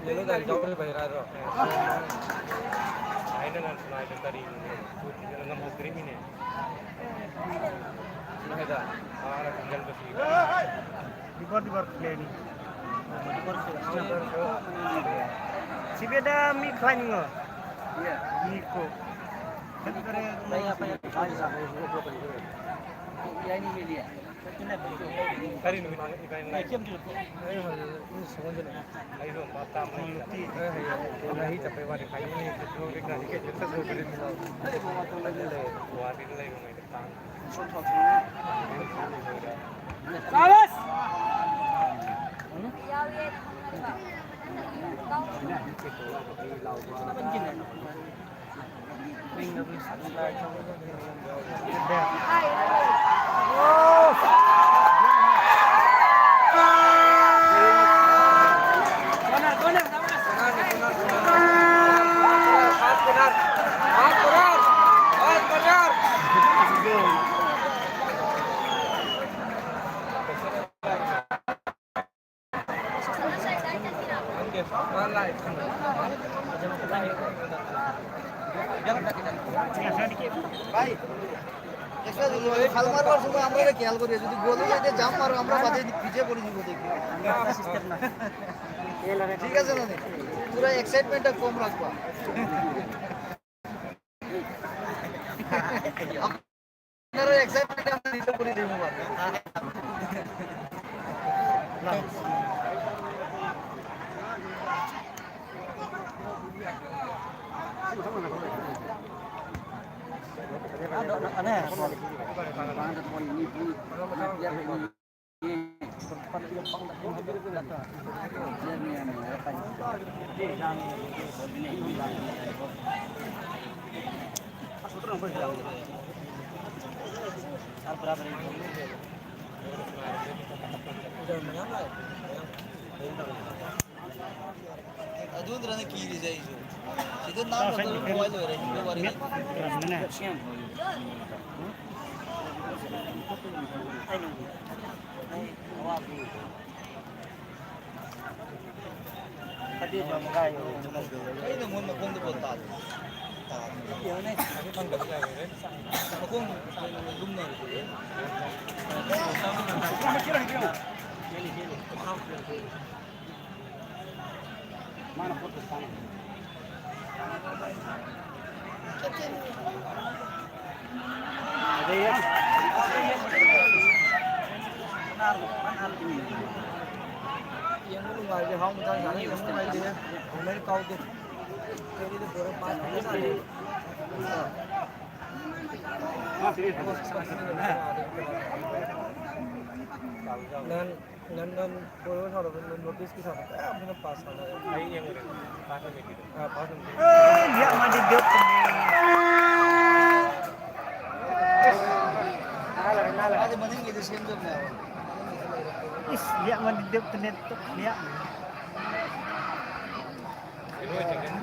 Ini dari jauh dari bayar itu. Ini kan selain dari dengan muslim ini. Ini ada orang tinggal di sini. Di bawah plane. Si beda mik lain nggak? Iya. Miko. Tapi kare apa ya? Ya ini media. Kari ini ikan lain. Kiam dulu. Ini semuanya. Ayo batam lagi. Lagi capek banget kayu ini itu ikan ikan kita sudah beri misal. Buat ini lagi mau datang. Salas. ভাই এক্সট্রা দিল খাল মারবার সময় আমরা এটা খেয়াল করি যদি গোল হয়ে যায় জাম মারো আমরা বাজে পিছিয়ে পড়ে যাব দেখি ঠিক আছে না পুরো এক্সাইটমেন্টটা কম রাখবা আপনারা এক্সাইটমেন্ট আমরা দিতে করে দেব না aneh अजून राणे की जायचं तिथं नाव होतं मोबाईल वर हिंदूवारी ini mau ngomong botak ya nih ngomong lumna mana foto sana ada ya yang lu nggak ada hong kan sana yang mulai dia mulai kau tuh jadi itu baru pas dan baru kalau notis kita apa pas sana ini yang udah pas itu pas dia mandi dot ada mending gitu sih enggak is dia mandi dot net tuh dia itu aja kan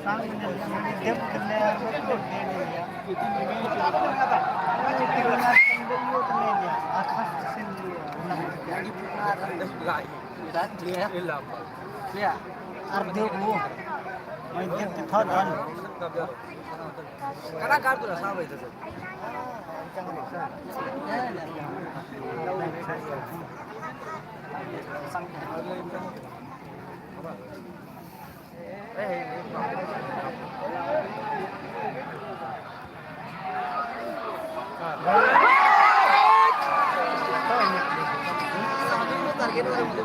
sang mandi dot net dot dia karena kartu lah sama itu target orang itu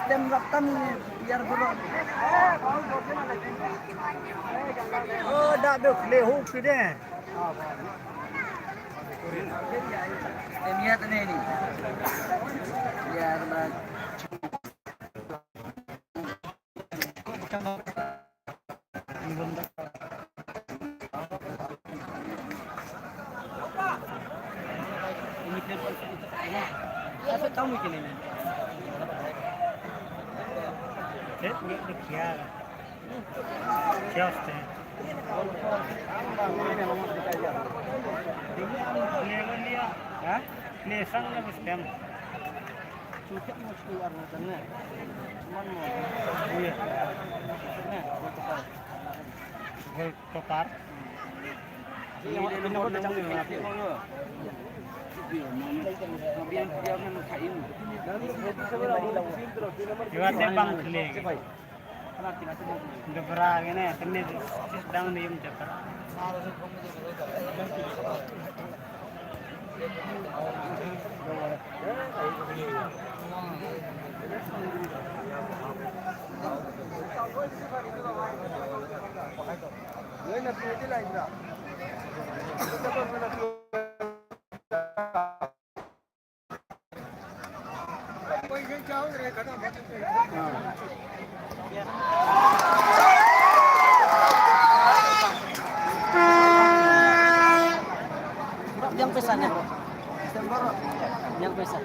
stem rakam biar berok. Oh, dah ada lehu sini. Stemnya tu ni. Biar bag. নিবন্ধ Kasi kamu kini ni. Kia. Kia ste. Ha? Ni sang na spam. Cukup mau keluar sana. Cuman mau. Iya. Nah, gol topar. Ini mau macam ni nanti. Juga bang klik. Gebra gini, kene sedang diem cepat. Yang pesannya, yang pesan.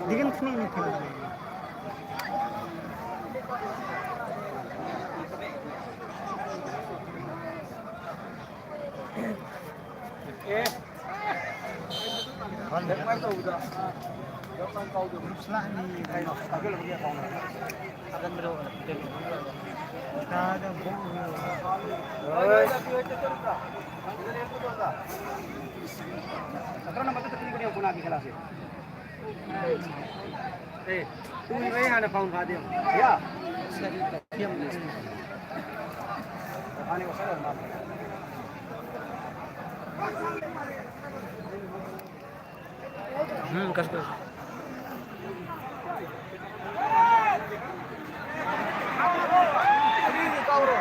Digan sini ni. Akan berapa? Ada Apa nama tu terkini yang punah di kelas ini? Tu ini mana pound kadi? Ya. Diam. Ani wasal nama. Kas. Ini kau ro.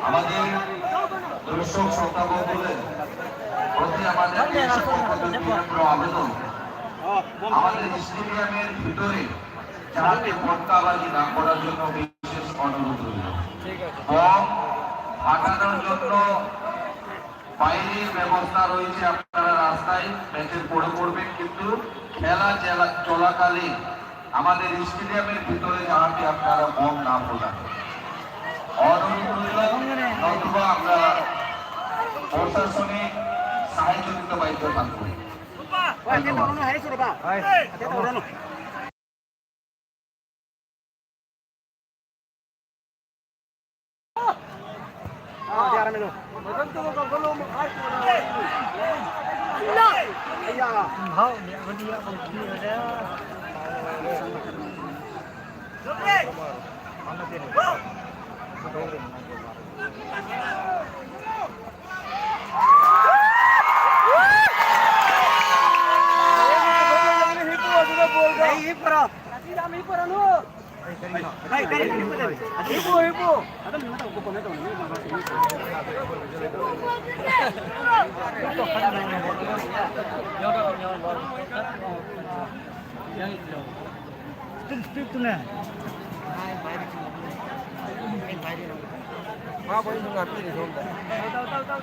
আমাদের দর্শক শ্রোতা বন্ধুদের প্রতি আমাদের আবেদন আমাদের স্টেডিয়ামের ভিতরে যাতে পটকাবাজি না করার জন্য বিশেষ অনুরোধ রইল এবং ফাটানোর জন্য বাইরের ব্যবস্থা রয়েছে, আপনারা রাস্তায় ম্যাচের পড়ে পড়বেন, কিন্তু খেলা চলাকালীন আমাদের স্টেডিয়ামের ভিতরে যাহাতে আপনারা বম না ফোটান। অনুরোধ রইল, নতুবা আমরা প্রশাসনিক সাহায্য দিতে বাধ্য থাকবো। Apa yang mengerti di sana?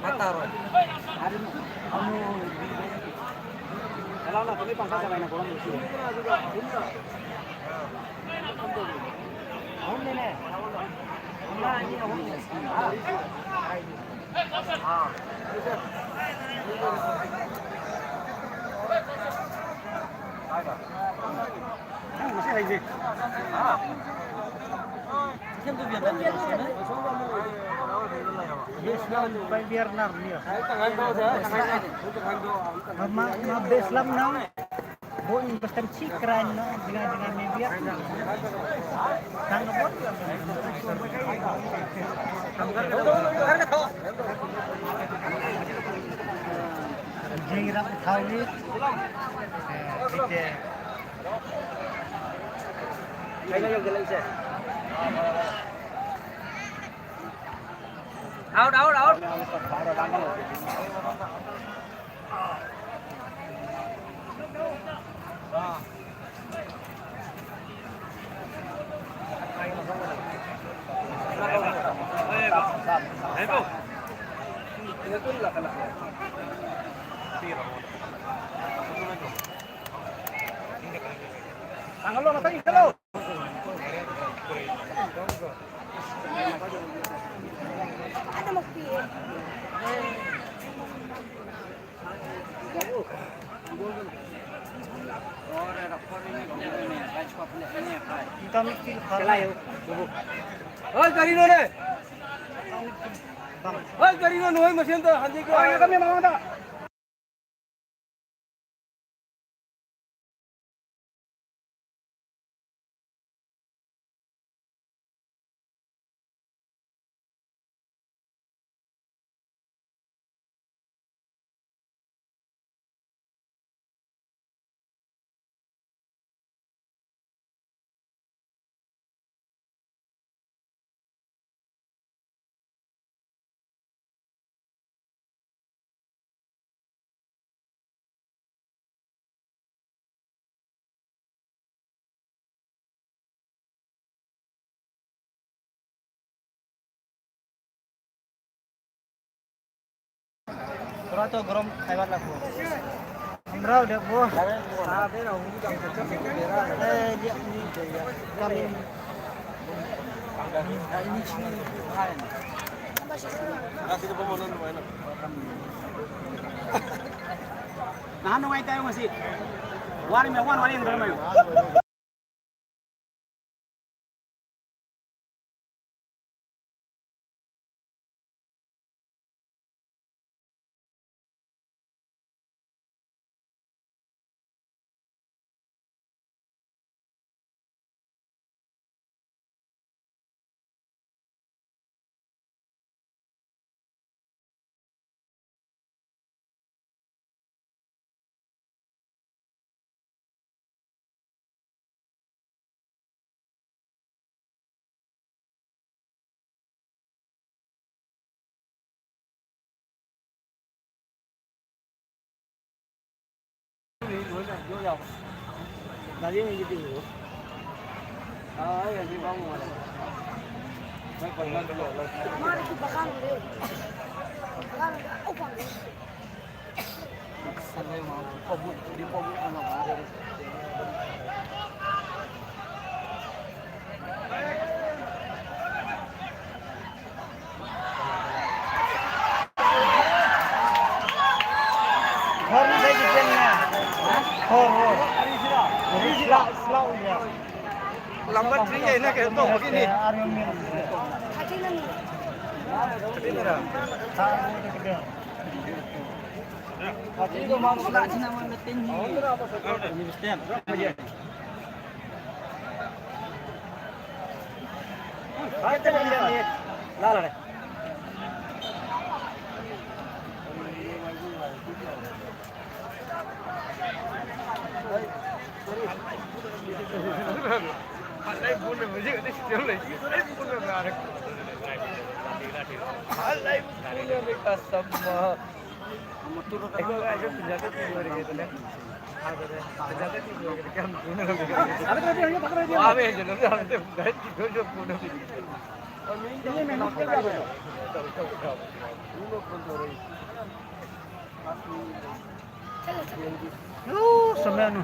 Mata roh. Kalau nak kami pangkat sampai nak orang mesti. Homne ne? Homna ini homne. Mesti lagi. Siapa tu biar dah? Islam biar nar dia. Islam nang bon besar cikran dengan media. Nang bon. Jingrang thawit. Kaya yung galing siya. Out. Tanggal lo matay kalau. Ada mobil. Kita mesti kalah. Oh, Karino ne. Oh, Karino noi mesin tu hanji ko. Oh, kami mau tak? Orang tu geram hebat lah bu. Amrau dia bu. Ada lah, orang yang cocok dengan dia. Dia ni dia. Kami. Ini sini. Kasih tu pemohon mana? Nah, nungai tayo masih. Wari yang bermain. Tadi yang gitu dulu. Yang di bawah mana? Mari kita bakal deh. Sangat mau pobut di pobut anak ada. Horn saya kitanya. Horn. Slow ya. Lambat sih ya enak kayak tuh begini. Ini dah. Itu mau nak cina mau tinggi. Ini mesti. Kita lihat. Lala deh. Alai pun मुझे नहीं चल रही है pun नारक alai pun mereka sama ego aja penjaga timur gitu kan penjaga timur gitu kan ame aja nanti ame guys itu jo pun ini memang semenu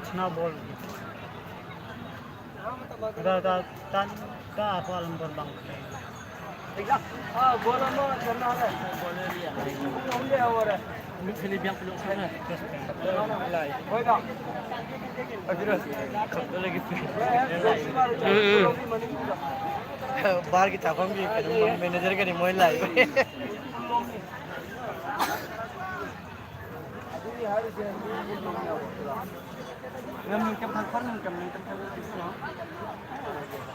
Cina bol. Ta apa lembur bang. Bola mau chana है. Bola लिया. हमने और मिथली बियां पुलो sana. होगा. अगर खत्म लगी बाहर की चापम भी मैनेजर का रिमोट लाई Ngâm kem thang khoan cầm lên thang nó.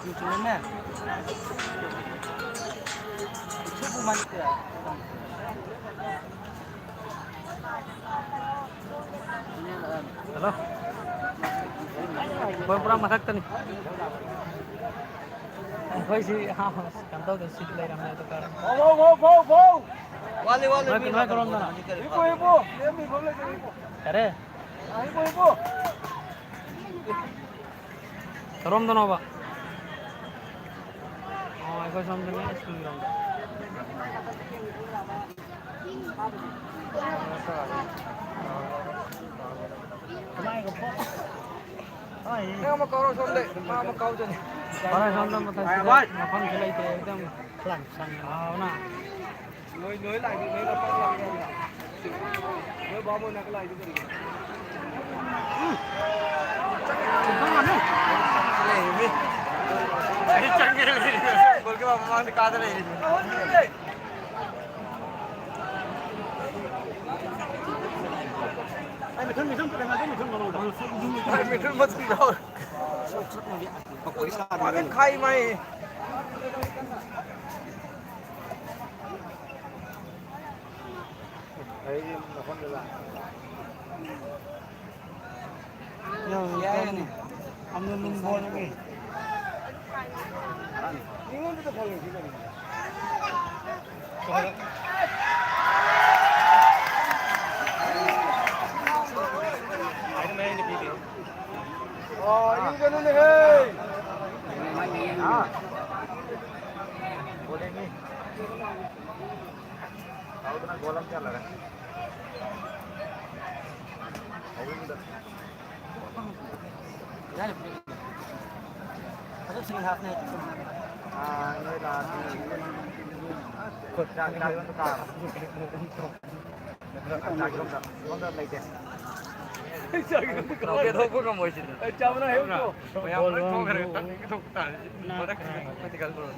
Như chúng nè. Chút bu man kìa. Halo. Berapa masak tadi? Woi sih, kan tahu kan situ lagi ramai itu kan. Wow. Wali. Kenapa kalau mana? Ibu. Ini boleh jadi ibu. Kare. Ibu. Rom dono ba. Oh, iko sampai ni school rom. Kemana kau? Oh, ini. Yang mau kau sonde, mau kau jadi. Orang sonde macam tu. Apa ni kelai tu? Ekdam pelan. Ah, na. Nối lại thì nối là phát lại ra. Nối bó một cái lại chứ gì. बोल के बाबा मांग दिखा दे रही मिठुन मत सुनाओ अगर खाई माई Ya ini. Ambil numbol lagi. Ini kita follow juga nih. Ayo main di video. Oh, ini kan nih, hei. Ah. Boleh nih. Tahu dengan bolam jalan kan? Ada sing half net. Ini lah kod jangan tukar. Jangan like this. Oke, tuh gue mau sih. Jangan lah itu. Yang mau keren, itu tukar. Mereka tinggal turun.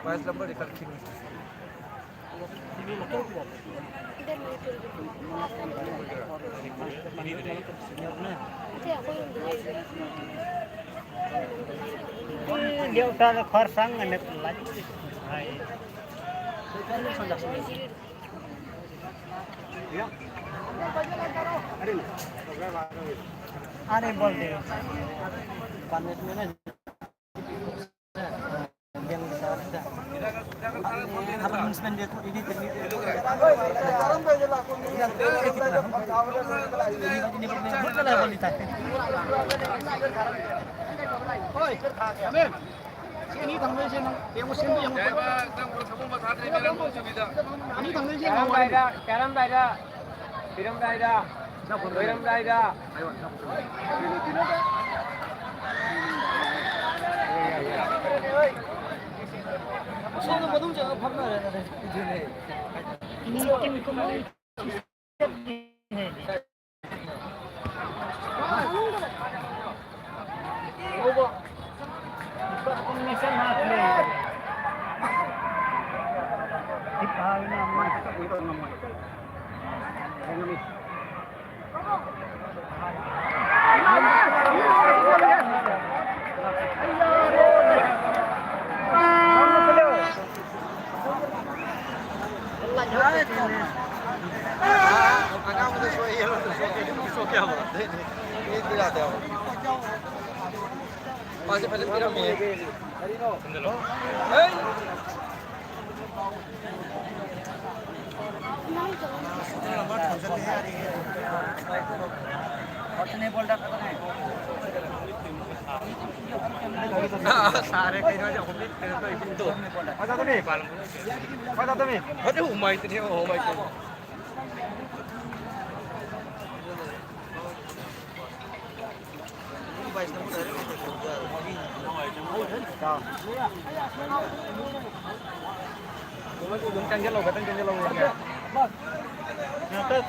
Bahas lembar di kaki sini. Dia udah korsang anak lagi. Ya. Ada bol dia. Panas mana? Yang besar dah.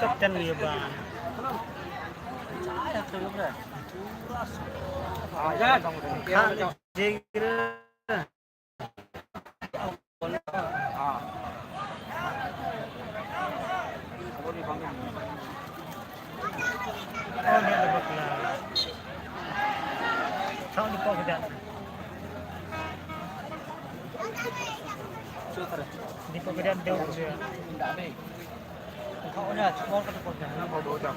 Kapten dia bang. Di pekerjaan dia. Kau dah cuma kata pekerjaan.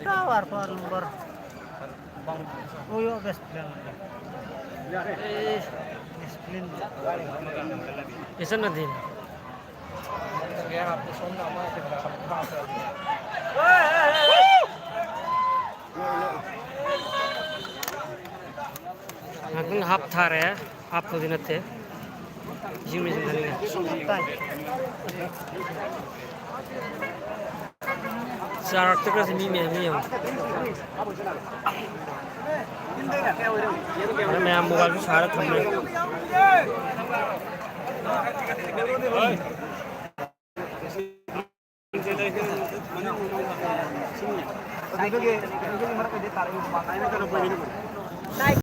Tawar per lumbar. Oh yo best plan. Discipline. Isa na din. Nagun hap thar hai, hap to dinate. Jimmy jindani. Sarak to kasi mimi yang. मैं मोबाइल में सारा थम रहे